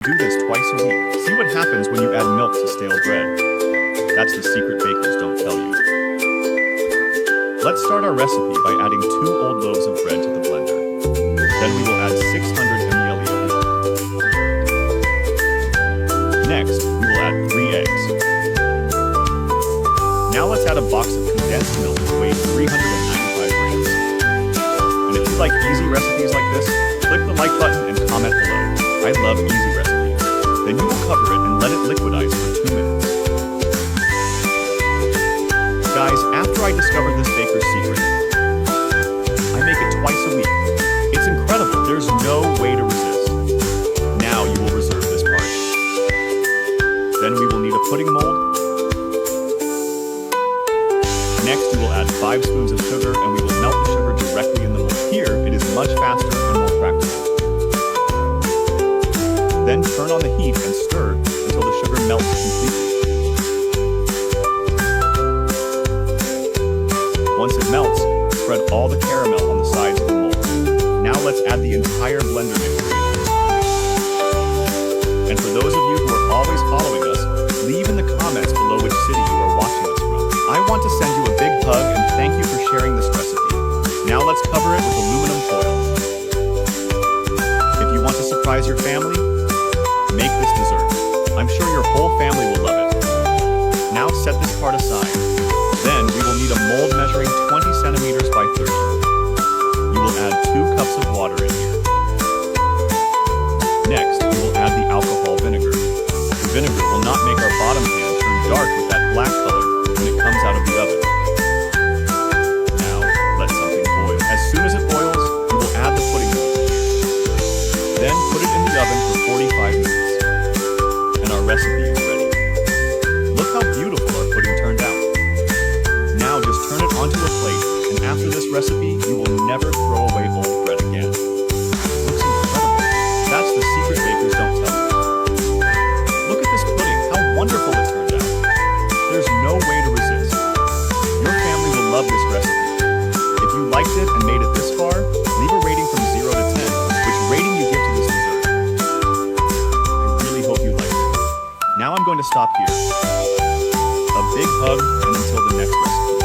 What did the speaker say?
Do this twice a week. See what happens when you add milk to stale bread. That's the secret bakers don't tell you. Let's start our recipe by adding 2 old loaves of bread to the blender. Then we will add 600 ml of milk. Next, we will add 3 eggs. Now let's add a box of condensed milk weighing 395 grams. And if you like easy recipes like this, click the like button and comment below. I love easy recipes. Then you will cover it and let it liquidize for 2 minutes. Guys, after I discovered this baker's secret, I make it twice a week. It's incredible. There's no way to resist. Now you will reserve this part. Then we will need a pudding mold. Next, we will add 5 spoons of sugar and we will melt the sugar directly in the mold. Here, it is much faster and more practical. Then turn on the heat and stir until the sugar melts completely. Once it melts, spread all the caramel on the sides of the mold. Now let's add the entire blender mixture. And for those of you who are always following us, leave in the comments below which city you are watching us from. I want to send you a big hug and thank you for sharing this recipe. Now let's cover it with aluminum foil. If you want to surprise your family, make this dessert. I'm sure your whole family will love it. Now set this part aside. Then we will need a mold measuring 20 centimeters by 30. You will add 2 cups of water in here. Next, we will add the alcohol vinegar. The vinegar will not make our bottom pan turn dark with that black color when it comes out of the oven. Now, let something boil. As soon as it boils, we will add the pudding mold. Then put it in the oven for 45 minutes. And our recipe is ready. Look how beautiful our pudding turned out. Now just turn it onto a plate, and after this recipe, you will never throw away old bread again. Looks incredible. That's the secret bakers don't tell you. Look at this pudding, how wonderful it turned out. There's no way to resist. Your family will love this recipe. If you liked it and made it this far, leave a rating from 0 to 10, which rating you give to this dessert. I really hope you liked it. Now I'm going to stop here. A big hug, and until the next recipe.